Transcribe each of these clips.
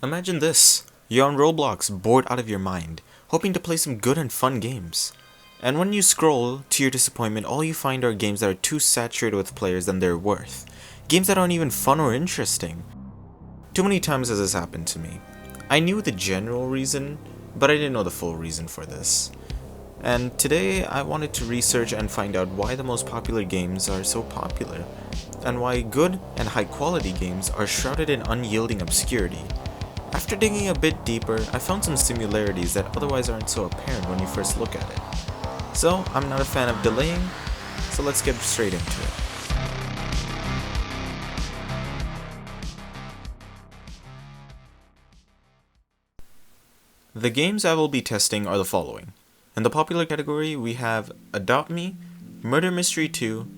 Imagine this. You're on Roblox, bored out of your mind, hoping to play some good and fun games. And when you scroll, to your disappointment, all you find are games that are too saturated with players than they're worth. Games that aren't even fun or interesting. Too many times has this happened to me. I knew the general reason, but I didn't know the full reason for this. And today I wanted to research and find out why the most popular games are so popular, and why good and high quality games are shrouded in unyielding obscurity. After digging a bit deeper, I found some similarities that otherwise aren't so apparent when you first look at it. So, I'm not a fan of delaying, so let's get straight into it. The games I will be testing are the following. In the popular category, we have Adopt Me, Murder Mystery 2,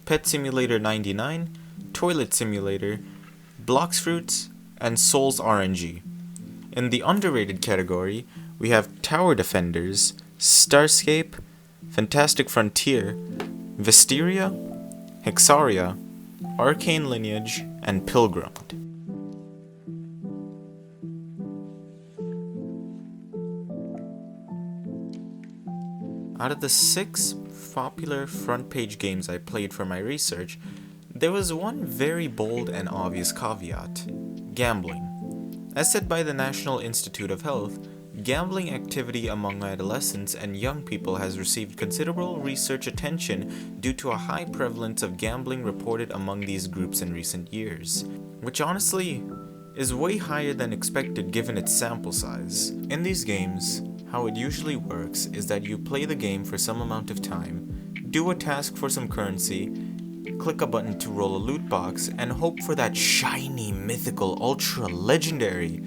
Pet Simulator 99, Toilet Simulator, Blox Fruits, and Souls RNG. In the underrated category, we have Tower Defenders, Starscape, Fantastic Frontier, Vesteria, Hexaria, Arcane Lineage, and Pilgrammed. Out of the 6 popular front page games I played for my research, there was one very bold and obvious caveat: gambling. As said by the National Institute of Health, gambling activity among adolescents and young people has received considerable research attention due to a high prevalence of gambling reported among these groups in recent years, which honestly is way higher than expected given its sample size. In these games, how it usually works is that you play the game for some amount of time, do a task for some currency, click a button to roll a loot box, and hope for that shiny, mythical, ultra legendary,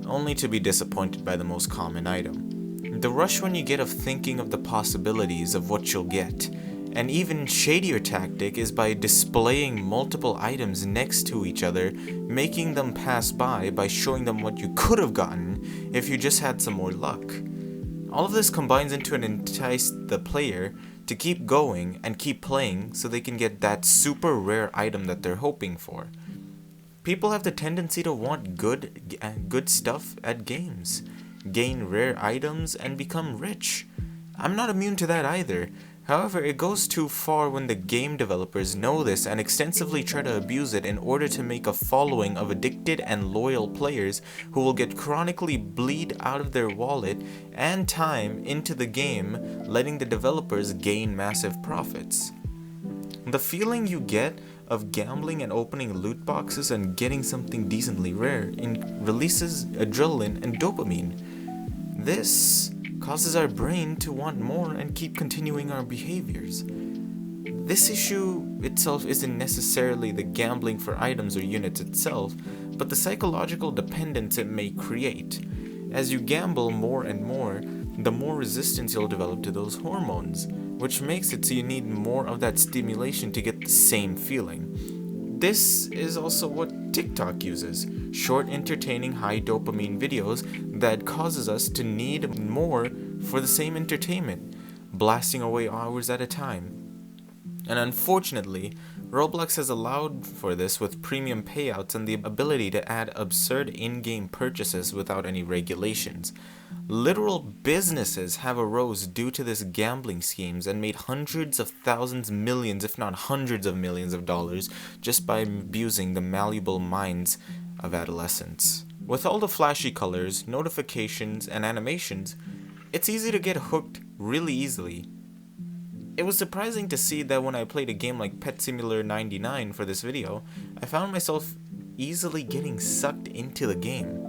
only to be disappointed by the most common item. The rush when you get of thinking of the possibilities of what you'll get. An even shadier tactic is by displaying multiple items next to each other, making them pass by showing them what you could have gotten if you just had some more luck. All of this combines into an entice the player to keep going and keep playing so they can get that super rare item that they're hoping for. People have the tendency to want good stuff at games, gain rare items, and become rich. I'm not immune to that either. However, it goes too far when the game developers know this and extensively try to abuse it in order to make a following of addicted and loyal players who will get chronically bleed out of their wallet and time into the game, letting the developers gain massive profits. The feeling you get of gambling and opening loot boxes and getting something decently rare releases adrenaline and dopamine. This causes our brain to want more and keep continuing our behaviors. This issue itself isn't necessarily the gambling for items or units itself, but the psychological dependence it may create. As you gamble more and more, the more resistance you'll develop to those hormones, which makes it so you need more of that stimulation to get the same feeling. This is also what TikTok uses, short, entertaining, high dopamine videos that causes us to need more for the same entertainment, blasting away hours at a time. And unfortunately, Roblox has allowed for this with premium payouts and the ability to add absurd in-game purchases without any regulations. Literal businesses have arose due to this gambling schemes and made hundreds of thousands, millions, if not hundreds of millions of dollars just by abusing the malleable minds of adolescents. With all the flashy colors, notifications, and animations, it's easy to get hooked really easily. It was surprising to see that when I played a game like Pet Simulator 99 for this video, I found myself easily getting sucked into the game.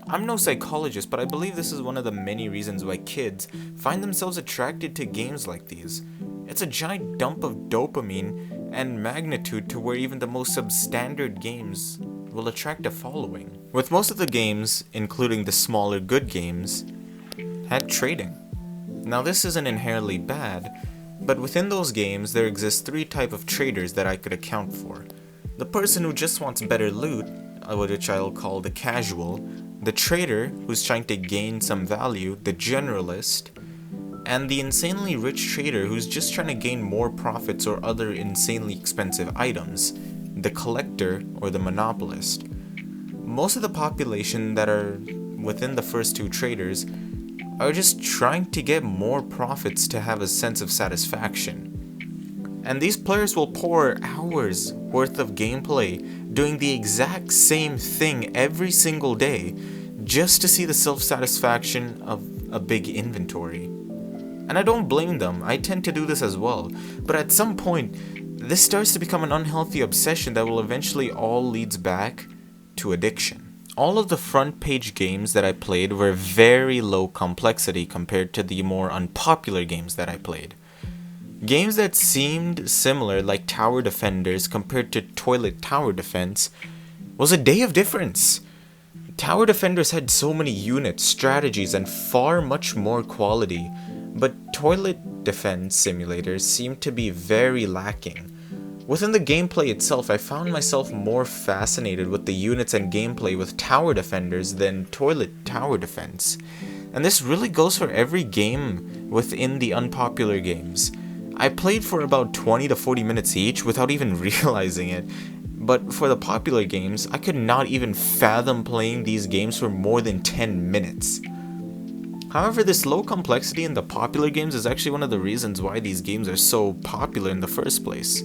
I'm no psychologist, but I believe this is one of the many reasons why kids find themselves attracted to games like these. It's a giant dump of dopamine and magnitude to where even the most substandard games will attract a following. With most of the games, including the smaller good games, had trading. Now this isn't inherently bad, but within those games there exist 3 types of traders that I could account for. The person who just wants better loot, which I'll call the casual, the trader who's trying to gain some value, the generalist, and the insanely rich trader who's just trying to gain more profits or other insanely expensive items, the collector or the monopolist. most of the population that are within the first two traders are just trying to get more profits to have a sense of satisfaction. And these players will pour hours worth of gameplay doing the exact same thing every single day just to see the self-satisfaction of a big inventory. And I don't blame them, I tend to do this as well, but at some point, this starts to become an unhealthy obsession that will eventually all leads back to addiction. All of the front page games that I played were very low complexity compared to the more unpopular games that I played. Games that seemed similar, like Tower Defenders compared to Toilet Tower Defense, was a day of difference. Tower Defenders had so many units, strategies, and far much more quality, but Toilet Defense simulators seemed to be very lacking. Within the gameplay itself, I found myself more fascinated with the units and gameplay with Tower Defenders than Toilet Tower Defense. And this really goes for every game within the unpopular games. I played for about 20 to 40 minutes each without even realizing it, but for the popular games, I could not even fathom playing these games for more than 10 minutes. However, this low complexity in the popular games is actually one of the reasons why these games are so popular in the first place.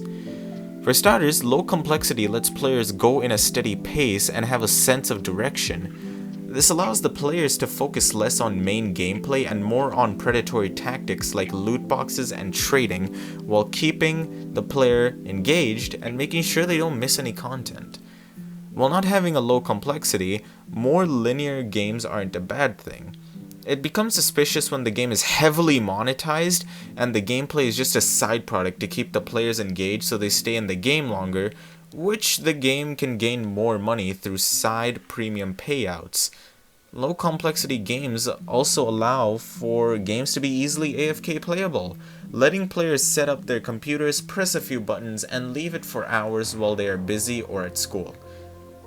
For starters, low complexity lets players go in a steady pace and have a sense of direction. This allows the players to focus less on main gameplay and more on predatory tactics like loot boxes and trading, while keeping the player engaged and making sure they don't miss any content. While not having a low complexity, more linear games aren't a bad thing. It becomes suspicious when the game is heavily monetized and the gameplay is just a side product to keep the players engaged so they stay in the game longer, which the game can gain more money through side premium payouts. Low complexity games also allow for games to be easily AFK playable, letting players set up their computers, press a few buttons, and leave it for hours while they are busy or at school.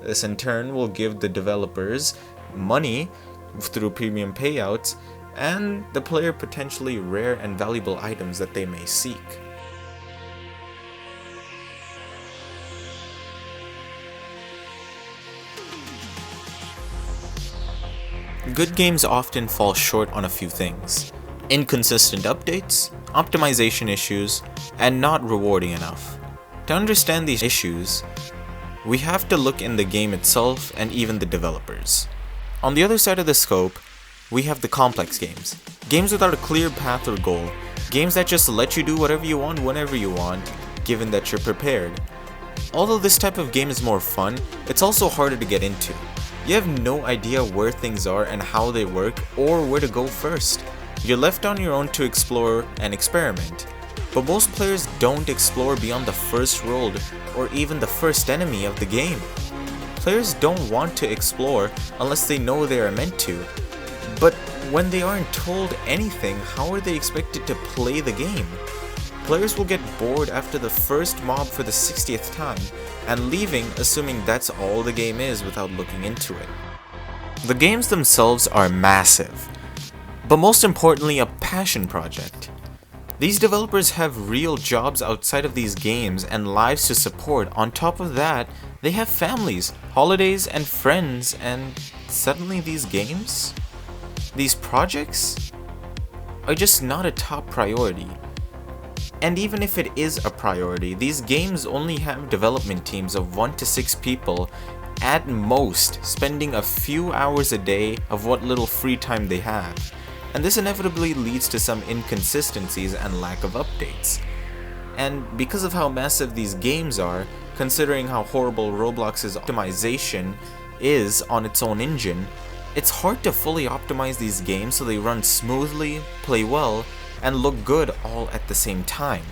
This in turn will give the developers money through premium payouts, and the player potentially rare and valuable items that they may seek. Good games often fall short on a few things: inconsistent updates, optimization issues, and not rewarding enough. To understand these issues, we have to look in the game itself and even the developers. On the other side of the scope, we have the complex games. Games without a clear path or goal. Games that just let you do whatever you want whenever you want, given that you're prepared. Although this type of game is more fun, it's also harder to get into. You have no idea where things are and how they work, or where to go first. You're left on your own to explore and experiment. But most players don't explore beyond the first world or even the first enemy of the game. Players don't want to explore unless they know they are meant to. But when they aren't told anything, how are they expected to play the game? Players will get bored after the first mob for the 60th time and leaving assuming that's all the game is without looking into it. The games themselves are massive, but most importantly a passion project. These developers have real jobs outside of these games and lives to support. On top of that, they have families, holidays, and friends, and suddenly these games, these projects, are just not a top priority. And even if it is a priority, these games only have development teams of 1 to 6 people at most, spending a few hours a day of what little free time they have. And this inevitably leads to some inconsistencies and lack of updates. And because of how massive these games are, considering how horrible Roblox's optimization is on its own engine, it's hard to fully optimize these games so they run smoothly, play well, and look good all at the same time,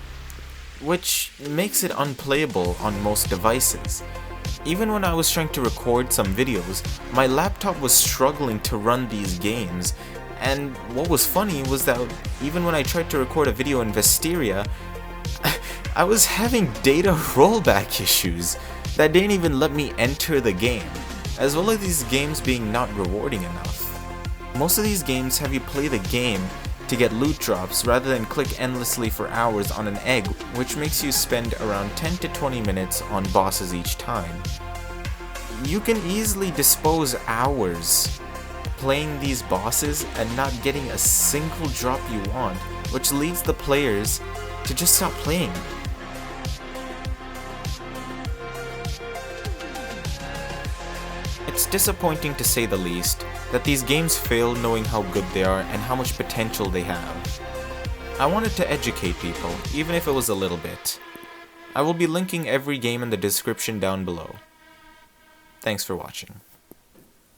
which makes it unplayable on most devices. Even when I was trying to record some videos, my laptop was struggling to run these games, and what was funny was that even when I tried to record a video in Vesteria, I was having data rollback issues that didn't even let me enter the game, as well as these games being not rewarding enough. Most of these games have you play the game to get loot drops rather than click endlessly for hours on an egg, which makes you spend around 10 to 20 minutes on bosses each time. you can easily dispose hours playing these bosses and not getting a single drop you want, which leads the players to just stop playing. It's disappointing to say the least that these games fail knowing how good they are and how much potential they have. I wanted to educate people, even if it was a little bit. I will be linking every game in the description down below. Thanks for watching.